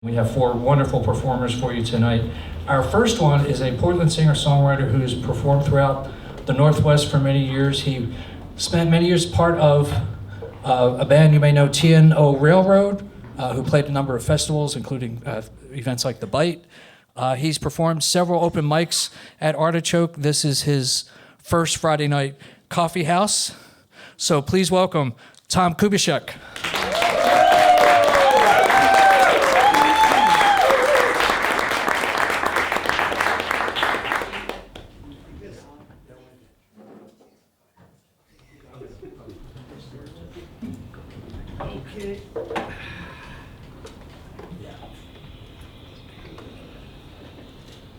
We have four wonderful performers for you tonight. Our first one is a Portland singer-songwriter who's performed throughout the Northwest for many years. He spent many years part of a band you may know, T&O Railroad, who played a number of festivals, including events like The Bite. He's performed several open mics at Artichoke. This is his first Friday night Coffeehouse. So please welcome Tom Kubisiak. Okay.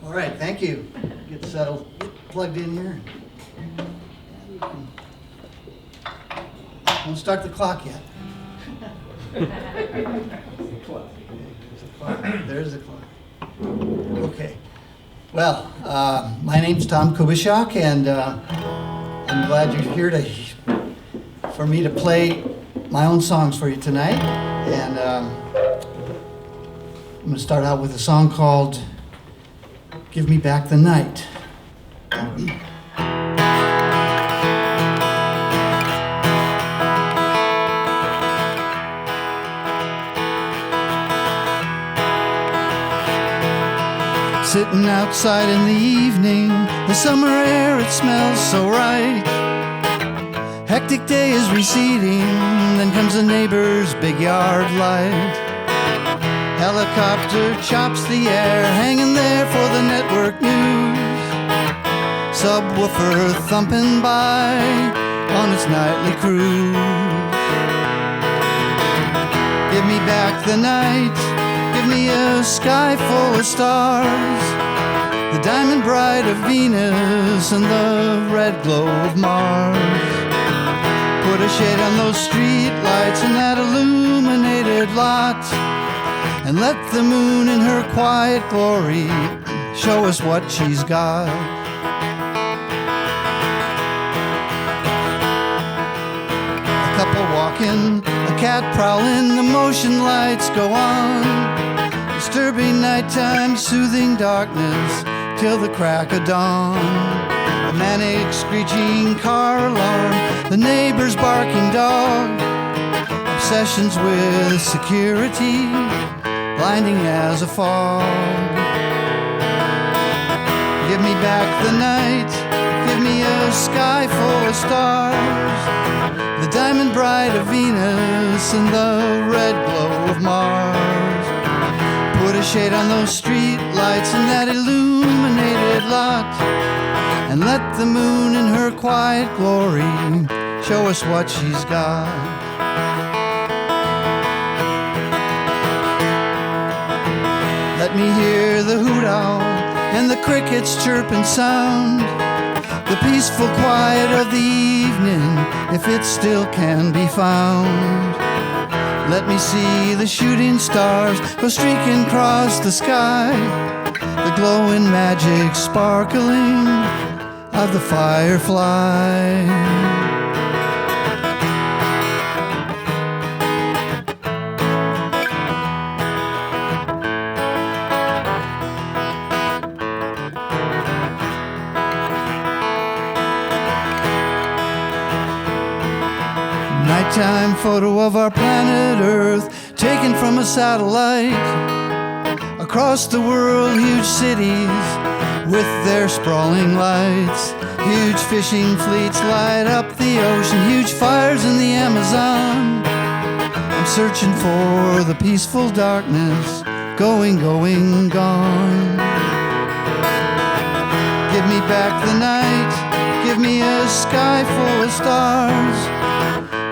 All right, thank you. Get settled, get plugged in here. Don't start the clock yet. There's the clock. Okay. Well, my name's Tom Kubisiak, and I'm glad you're here for me to play my own songs for you tonight. And I'm going to start out with a song called Give Me Back the Night. Sitting outside in the evening, the summer air, it smells so right. Hectic day is receding, then comes the neighbor's big yard light. Helicopter chops the air, hanging there for the network news. Subwoofer thumping by on its nightly cruise. Give me back the night, give me a sky full of stars, the diamond bright of Venus and the red glow of Mars. Put a shade on those street lights in that illuminated lot, and let the moon in her quiet glory show us what she's got. A couple walking, a cat prowling, the motion lights go on, disturbing nighttime, soothing darkness till the crack of dawn. A manic screeching car alarm, the neighbor's barking dog, obsessions with security, blinding as a fog. Give me back the night, give me a sky full of stars, the diamond bright of Venus and the red glow of Mars. Put a shade on those street lights in that illuminated lot, and let the moon in her quiet glory show us what she's got. Let me hear the hoot owl and the crickets chirping sound, the peaceful quiet of the evening, if it still can be found. Let me see the shooting stars go streaking across the sky, the glowing magic sparkling of the firefly. Nighttime photo of our planet Earth, taken from a satellite. Across the world, huge cities with their sprawling lights. Huge fishing fleets light up the ocean, huge fires in the Amazon. I'm searching for the peaceful darkness, going, going, gone. Give me back the night, give me a sky full of stars,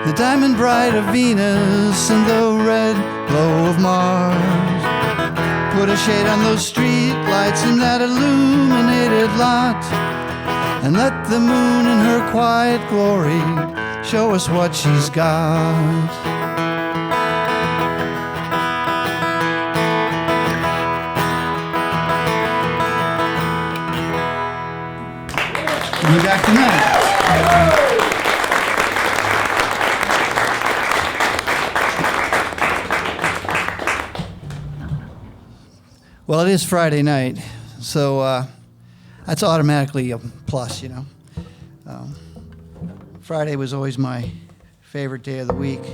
the diamond bright of Venus and the red glow of Mars. Put a shade on those street lights in that illuminated lot, and let the moon in her quiet glory show us what she's got. Give me back tonight. Well, it is Friday night, so that's automatically a plus, you know. Friday was always my favorite day of the week.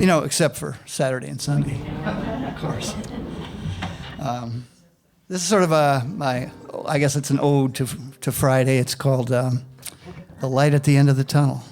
You know, except for Saturday and Sunday, of course. This is sort of I guess it's an ode to Friday. It's called The Light at the End of the Tunnel.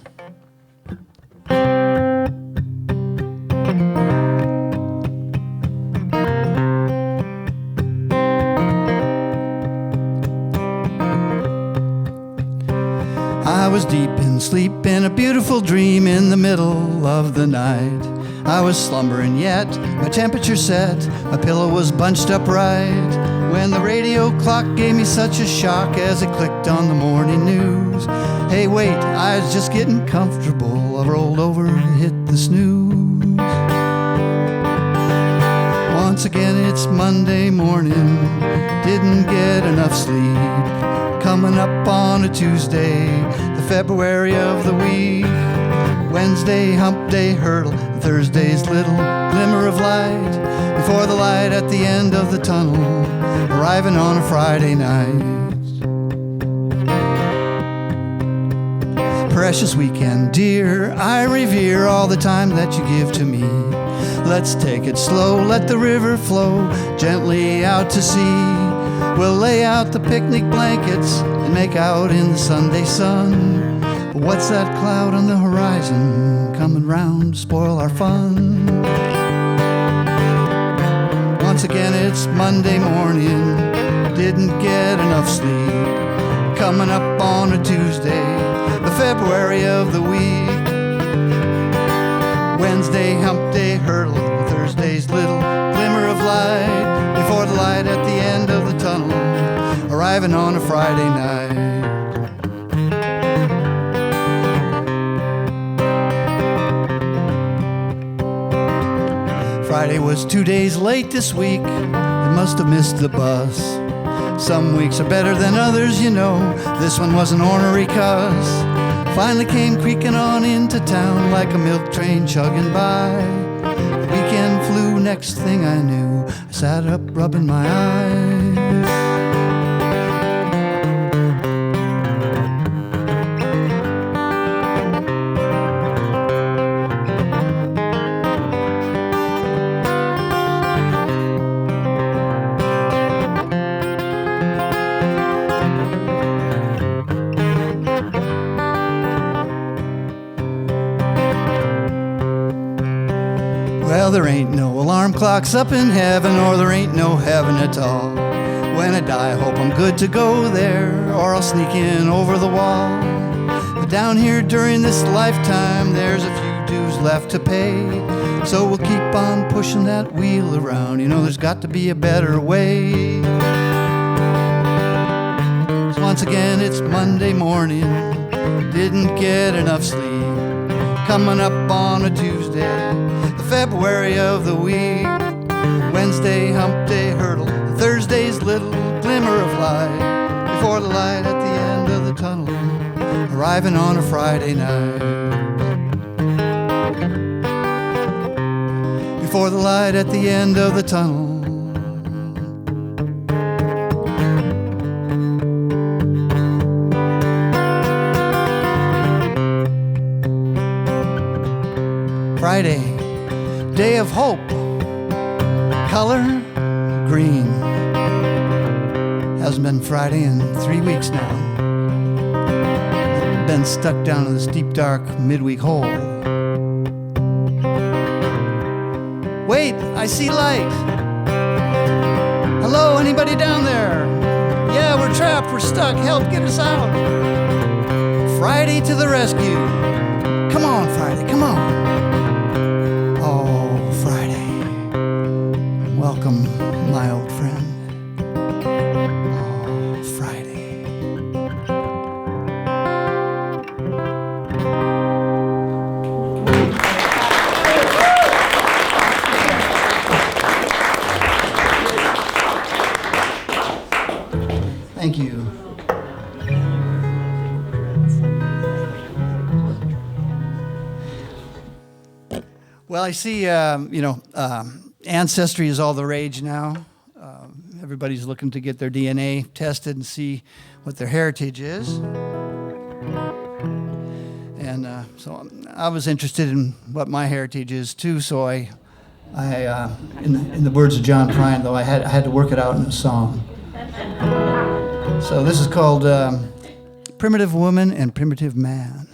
I was deep in sleep in a beautiful dream in the middle of the night. I was slumbering yet, my temperature set, my pillow was bunched up right, when the radio clock gave me such a shock as it clicked on the morning news. Hey wait, I was just getting comfortable, I rolled over and hit the snooze. Once again it's Monday morning, didn't get enough sleep, coming up on a Tuesday, the February of the week. Wednesday, hump day, hurdle, Thursday's little glimmer of light, before the light at the end of the tunnel, arriving on a Friday night. Precious weekend, dear, I revere all the time that you give to me. Let's take it slow, let the river flow gently out to sea. We'll lay out the picnic blankets and make out in the Sunday sun. But what's that cloud on the horizon coming round to spoil our fun? Once again it's Monday morning, didn't get enough sleep, coming up on a Tuesday, the February of the week. Wednesday, hump day, hurdle, Thursday's little glimmer of light, before the light at the end of the tunnel, arriving on a Friday night. Friday was 2 days late this week, it must have missed the bus. Some weeks are better than others, you know, this one was an ornery cuss. Finally came creaking on into town like a milk train chugging by. The weekend flew, next thing I knew, I sat up rubbing my eyes. Well, there ain't no alarm clocks up in heaven, or there ain't no heaven at all. When I die, I hope I'm good to go there, or I'll sneak in over the wall. But down here during this lifetime, there's a few dues left to pay. So we'll keep on pushing that wheel around, you know there's got to be a better way. So once again it's Monday morning, didn't get enough sleep, coming up on a Tuesday, the February of the week. Wednesday, hump day, hurdle, Thursday's little glimmer of light, before the light at the end of the tunnel, arriving on a Friday night. Before the light at the end of the tunnel. Friday, day of hope, color green. Hasn't been Friday in 3 weeks now. Been stuck down in this deep dark midweek hole. Wait, I see light. Hello, anybody down there? Yeah, we're trapped, we're stuck, help, get us out. Friday to the rescue. Come on, Friday, come on. Welcome, my old friend. Oh, Friday. Thank you. Well, I see, Ancestry is all the rage now. Everybody's looking to get their DNA tested and see what their heritage is. And so I was interested in what my heritage is too. So I in the words of John Prine, though, I had to work it out in a song. So this is called Primitive Woman and Primitive Man.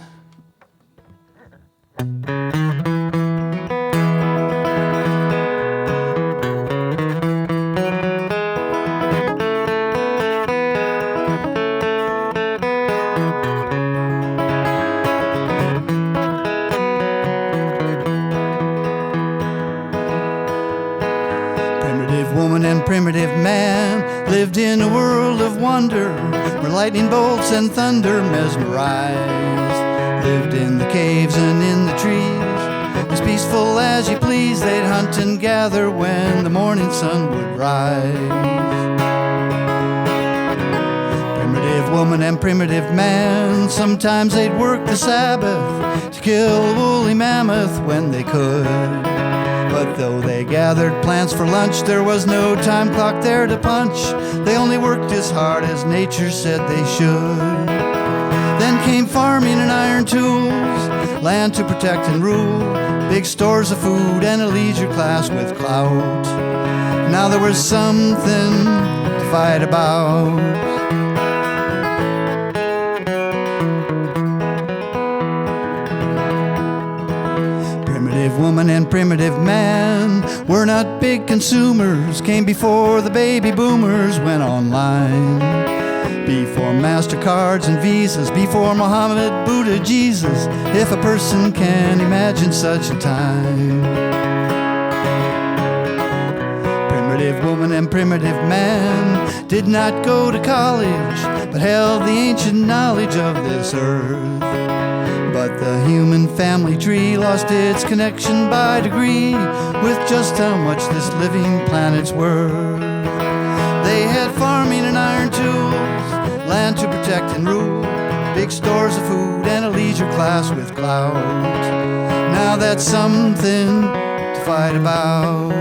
Primitive man lived in a world of wonder where lightning bolts and thunder mesmerized. Lived in the caves and in the trees, as peaceful as you please. They'd hunt and gather when the morning sun would rise. Primitive woman and primitive man, sometimes they'd work the Sabbath to kill a woolly mammoth when they could. But though they gathered plants for lunch, there was no time clock there to punch. They only worked as hard as nature said they should. Then came farming and iron tools, land to protect and rule, big stores of food and a leisure class with clout. Now there was something to fight about. Primitive woman and primitive man were not big consumers, came before the baby boomers went online. Before MasterCards and Visas, before Muhammad, Buddha, Jesus, if a person can imagine such a time. Primitive woman and primitive man did not go to college, but held the ancient knowledge of this earth. But the human family tree lost its connection by degree with just how much this living planet's worth. They had farming and iron tools, land to protect and rule, big stores of food and a leisure class with clout. Now that's something to fight about.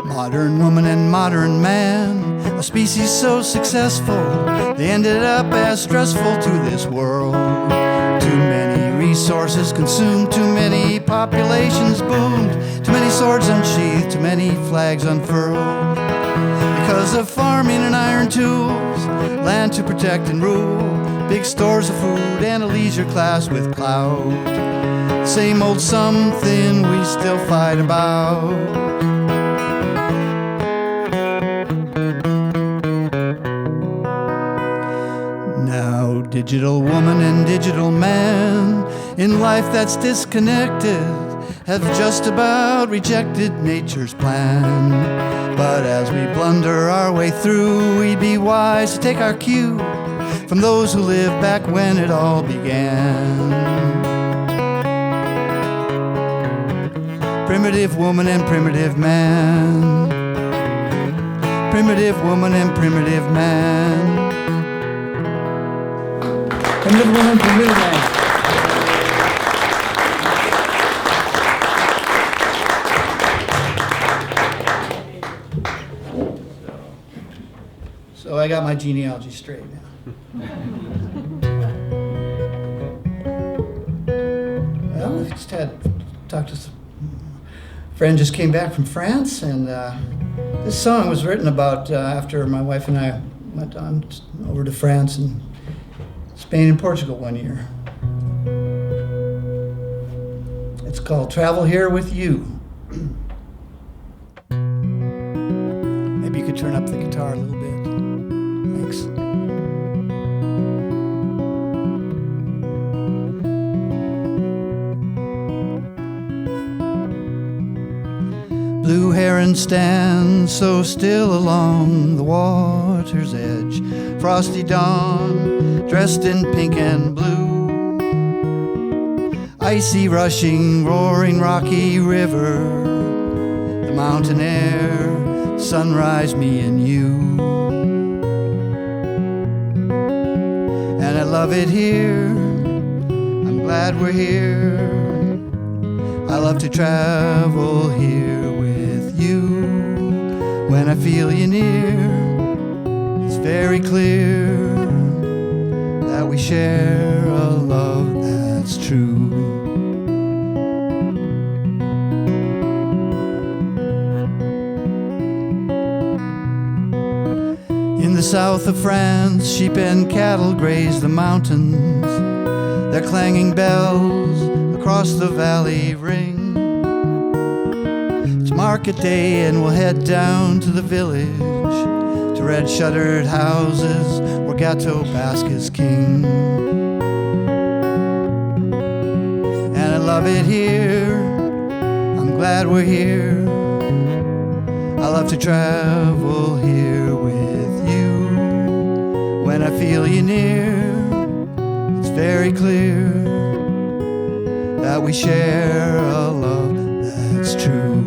Modern woman and modern man, a species so successful, they ended up as stressful to this world. Too many resources consumed, too many populations boomed, too many swords unsheathed, too many flags unfurled. Because of farming and iron tools, land to protect and rule, big stores of food and a leisure class with clout. Same old something we still fight about. Now, digital woman and digital man, in life that's disconnected, have just about rejected nature's plan. But as we blunder our way through, we'd be wise to take our cue from those who lived back when it all began. Primitive woman and primitive man. Primitive woman and primitive man. Primitive woman, primitive man. So I got my genealogy straight now. Well, I just had talked to some friend just came back from France, and this song was written about after my wife and I went on over to France and Spain and Portugal one year. It's called Travel Here With You. Maybe you could turn up the guitar a little bit. Thanks. Blue heron stands so still along the water's edge. Frosty dawn, dressed in pink and blue. Icy rushing, roaring rocky river. The mountain air, sunrise, me and you. And I love it here, I'm glad we're here. I love to travel here with you. When I feel you near, it's very clear that we share a love that's true. In the south of France, sheep and cattle graze the mountains. Their clanging bells across the valley ring. It's market day and we'll head down to the village, to red shuttered houses where Gateau Basque is king. And I love it here, I'm glad we're here. I love to travel here with you. When I feel you near, it's very clear that we share a love that's true.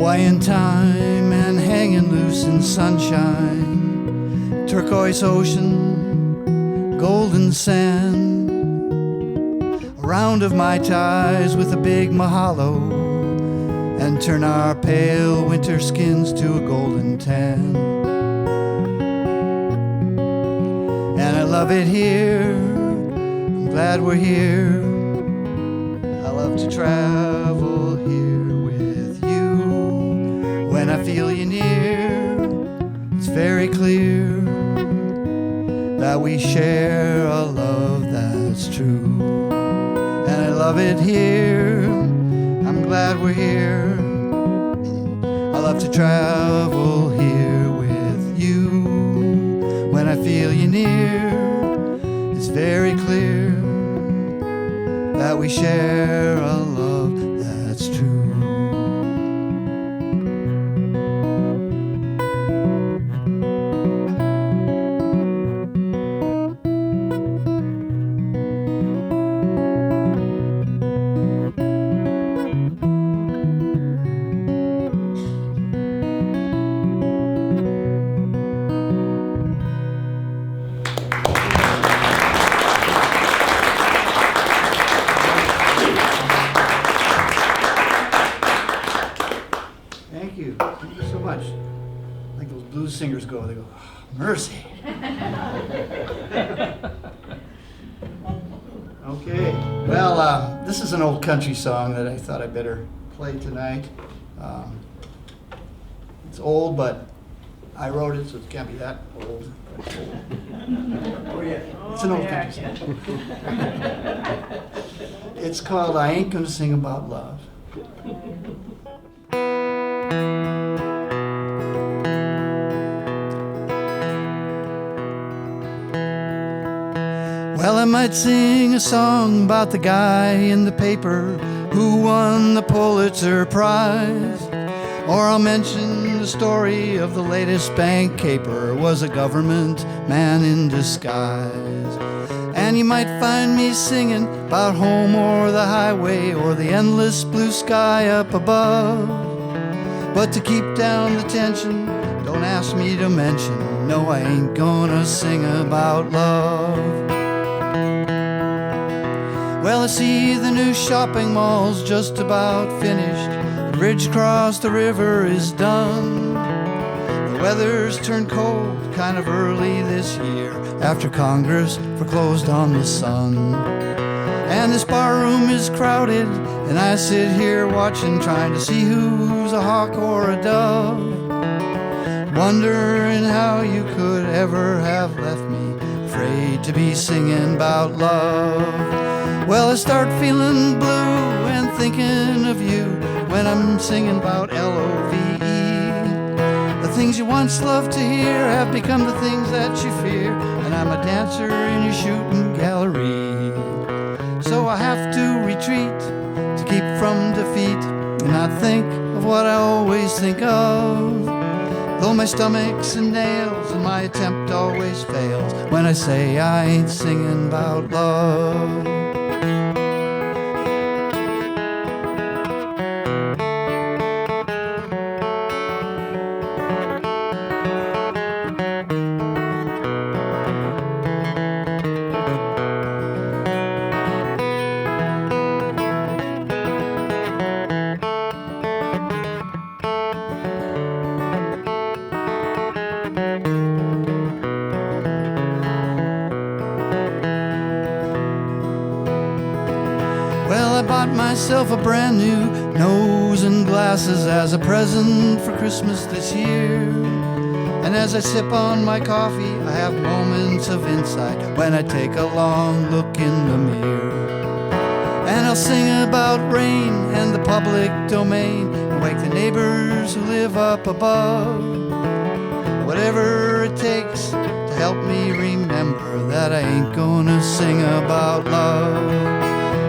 Hawaiian time and hanging loose in sunshine, turquoise ocean, golden sand, a round of Mai Tais with a big mahalo, and turn our pale winter skins to a golden tan. And I love it here, I'm glad we're here. I love to travel here with you. When I feel you near, it's very clear that we share a love that's true. And I love it here, I'm glad we're here. I love to travel here with you. When I feel you near, it's very clear that we share a love that's true. Thank you so much. Like those blues singers go, they go, oh, mercy. Okay, well, this is an old country song that I thought I'd better play tonight. It's old, but I wrote it, so it can't be that old. It's old. Oh, yeah. It's an old country song. It's called I Ain't Gonna Sing About Love. Well, I might sing a song about the guy in the paper who won the Pulitzer Prize. Or I'll mention the story of the latest bank caper was a government man in disguise. And you might find me singing about home or the highway or the endless blue sky up above. But to keep down the tension, Don't ask me to mention, no, I ain't gonna sing about love. Well, I see the new shopping mall's just about finished. The bridge across the river is done. The weather's turned cold kind of early this year after Congress foreclosed on the sun. And this bar room is crowded, and I sit here watching, trying to see who's a hawk or a dove, wondering how you could ever have left me, afraid to be singing about love. Well, I start feeling blue and thinking of you when I'm singing about L-O-V-E. The things you once loved to hear have become the things that you fear, and I'm a dancer in your shooting gallery. So I have to retreat to keep from defeat and not think of what I always think of. Though my stomach's in nails and my attempt always fails when I say I ain't singing about love. Well, I bought myself a brand new nose and glasses as a present for Christmas this year. And as I sip on my coffee, I have moments of insight when I take a long look in the mirror. And I'll sing about rain and the public domain and wake the neighbors who live up above. Whatever it takes to help me remember that I ain't gonna sing about love.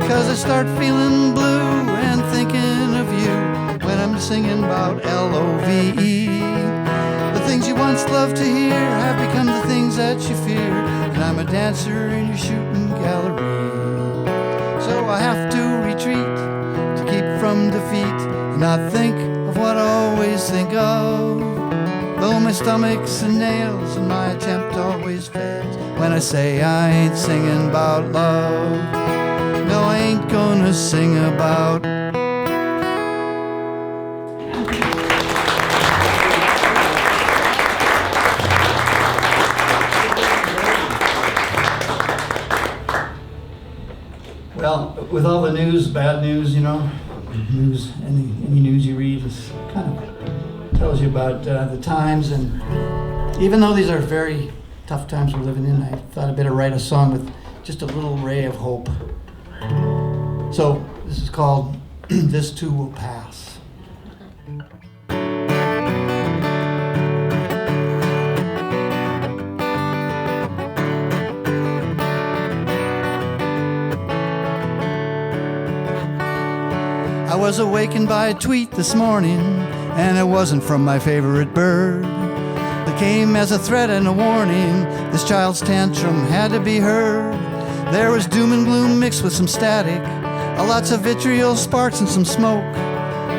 'Cause I start feeling blue and thinking of you when I'm singing about L-O-V-E. The things you once loved to hear have become the things that you fear, and I'm a dancer in your shooting gallery. So I have to retreat to keep from defeat and not think of what I always think of. Though my stomach's in nails and my attempt always fails when I say I ain't singing about love. No, I ain't gonna sing about. Well, with all the news, bad news, you know, news, any news you read is kind of tells you about the times. And even though these are very tough times we're living in, I thought I'd better write a song with just a little ray of hope. So this is called This Too Will Pass. I was awakened by a tweet this morning, and it wasn't from my favorite bird. It came as a threat and a warning. This child's tantrum had to be heard. There was doom and gloom mixed with some static, lots of vitriol, sparks, and some smoke.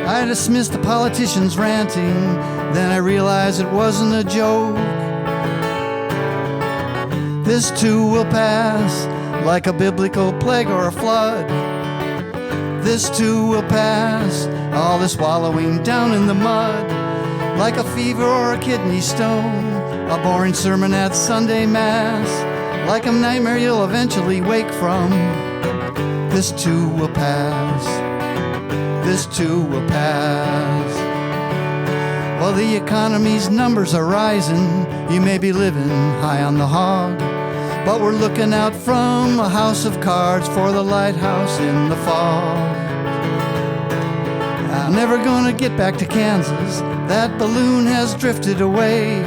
I dismissed the politicians ranting, then I realized it wasn't a joke. This too will pass, like a biblical plague or a flood. This too will pass, all this wallowing down in the mud, like a fever or a kidney stone, a boring sermon at Sunday Mass, like a nightmare you'll eventually wake from. This too will pass. This too will pass. While the economy's numbers are rising, you may be living high on the hog, but we're looking out from a house of cards for the lighthouse in the fog. I'm never gonna get back to Kansas. That balloon has drifted away,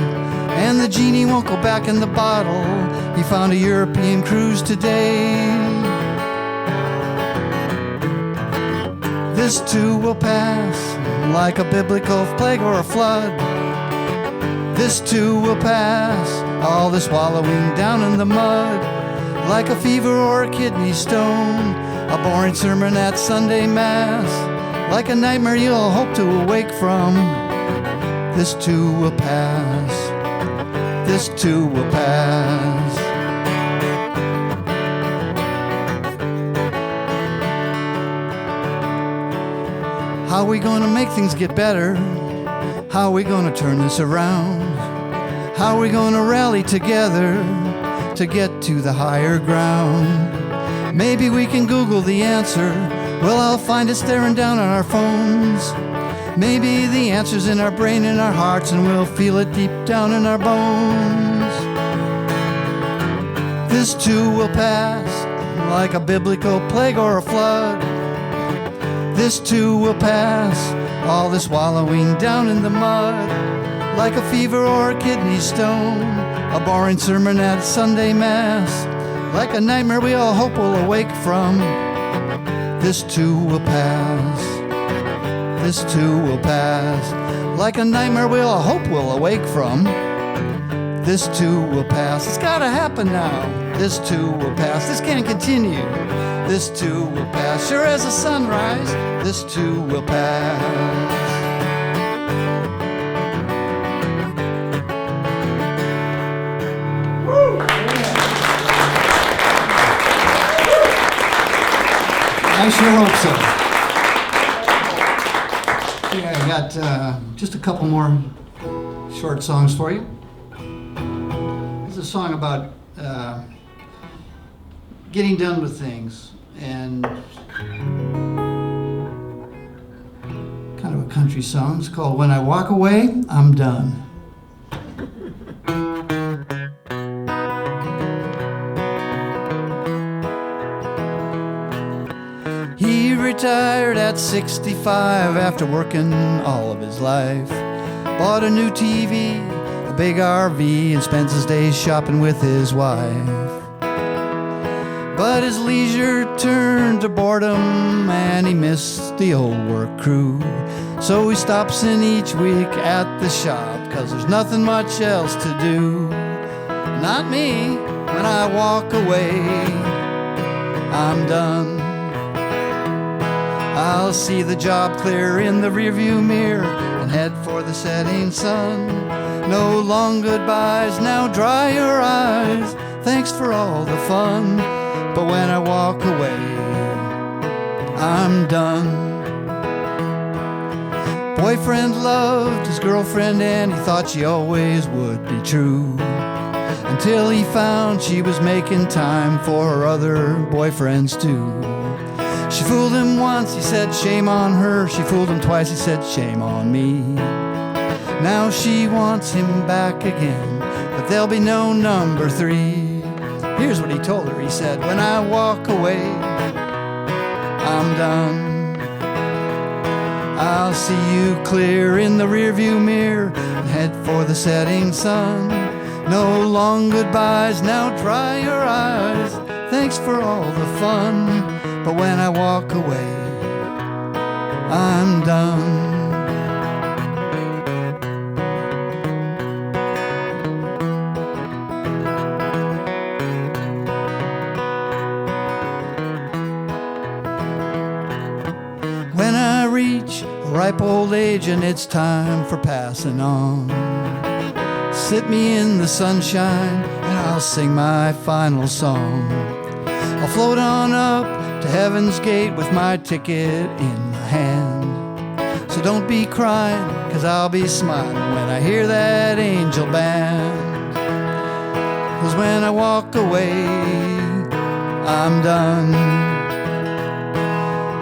and the genie won't go back in the bottle. He found a European cruise today. This too will pass, like a biblical plague or a flood. This too will pass, all this wallowing down in the mud, like a fever or a kidney stone, a boring sermon at Sunday Mass, like a nightmare you'll hope to awake from. This too will pass. This too will pass. How are we gonna make things get better? How are we gonna turn this around? How are we gonna rally together to get to the higher ground? Maybe we can Google the answer. Well, I'll find it staring down on our phones. Maybe the answer's in our brain and our hearts, and we'll feel it deep down in our bones. This too will pass, like a biblical plague or a flood. This too will pass, all this wallowing down in the mud, like a fever or a kidney stone, a boring sermon at Sunday Mass, like a nightmare we all hope we'll awake from. This too will pass. This too will pass, like a nightmare we all hope we'll awake from. This too will pass. It's gotta happen now. This too will pass. This can't continue. This too will pass. Sure as the sunrise, this too will pass. I sure hope so. Okay, I got just a couple more short songs for you. This is a song about getting done with things, and kind of a country song. It's called When I Walk Away, I'm Done. He retired at 65 after working all of his life. Bought a new TV, a big RV, and spends his days shopping with his wife. But his leisure turned to boredom, and he missed the old work crew. So he stops in each week at the shop, 'cause there's nothing much else to do. Not me. When I walk away, I'm done. I'll see the job clear in the rearview mirror and head for the setting sun. No long goodbyes, now dry your eyes. Thanks for all the fun. But when I walk away, I'm done. Boyfriend loved his girlfriend and he thought she always would be true, until he found she was making time for her other boyfriends too. She fooled him once, he said shame on her. She fooled him twice, he said shame on me. Now she wants him back again, but there'll be no number 3. Here's what he told her, he said, when I walk away, I'm done. I'll see you clear in the rearview mirror and head for the setting sun. No long goodbyes, now dry your eyes. Thanks for all the fun. But when I walk away, I'm done. When I reach a ripe old age and it's time for passing on, sit me in the sunshine and I'll sing my final song. I'll float on up to heaven's gate with my ticket in my hand. So don't be crying, 'cause I'll be smiling when I hear that angel band. 'Cause when I walk away, I'm done.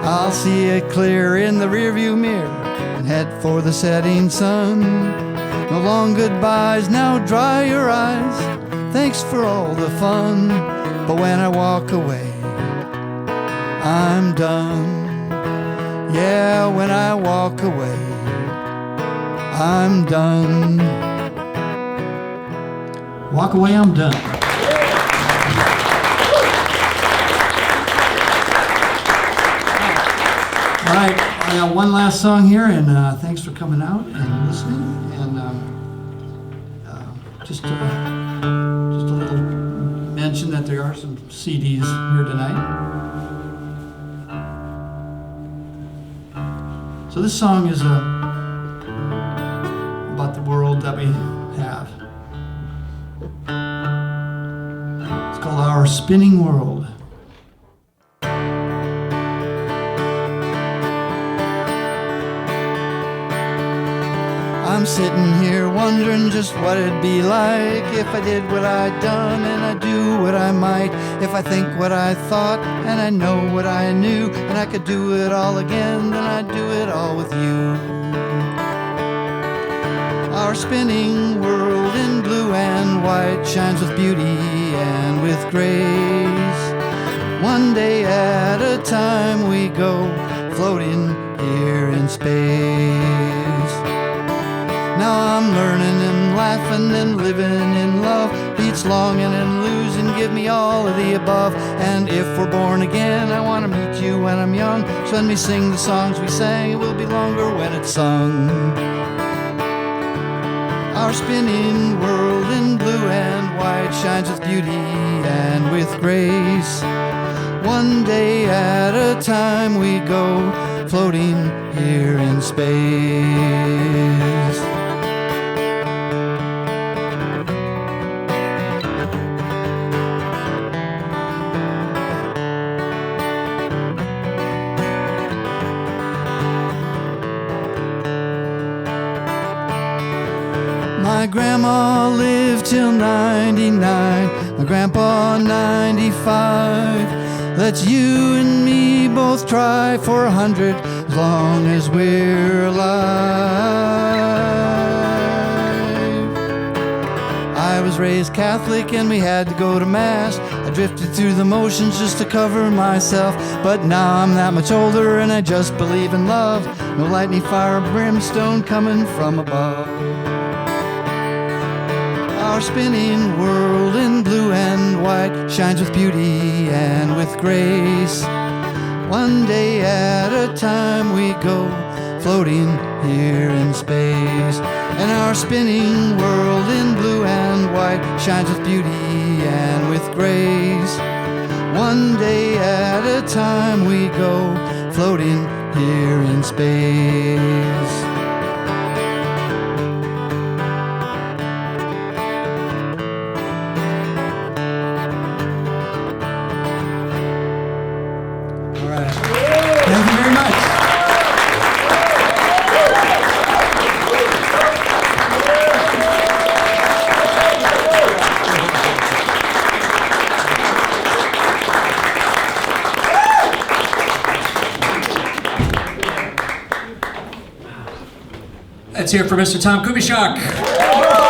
I'll see it clear in the rearview mirror and head for the setting sun. No long goodbyes, now dry your eyes. Thanks for all the fun. But when I walk away, I'm done. Yeah, when I walk away, I'm done. Walk away, I'm done. All right, I got one last song here, and thanks for coming out and listening. And just a little mention that there are some CDs here tonight. So this song is about Spinning World. I'm sitting here wondering just what it'd be like if I did what I'd done and I do what I might. If I think what I thought and I know what I knew and I could do it all again, then I'd do it all with you. Our spinning world in blue and white shines with beauty and with grace. One day at a time we go floating here in space. Now I'm learning and laughing and living in love. Beats longing and losing, give me all of the above. And if we're born again, I want to meet you when I'm young. So let me sing the songs we sang, it will be longer when it's sung. Our spinning world in blue and white shines with beauty and with grace. One day at a time we go floating here in space. My grandma lived till 99, my grandpa 95. Let's you and me both try for 100 as long as we're alive. I was raised Catholic and we had to go to Mass. I drifted through the motions just to cover myself. But now I'm that much older and I just believe in love. No lightning, fire, brimstone coming from above. Our spinning world in blue and white shines with beauty and with grace. One day at a time we go floating here in space. And our spinning world in blue and white shines with beauty and with grace. One day at a time we go floating here in space. Thank you very much. Let's hear it for Mr. Tom Kubisiak.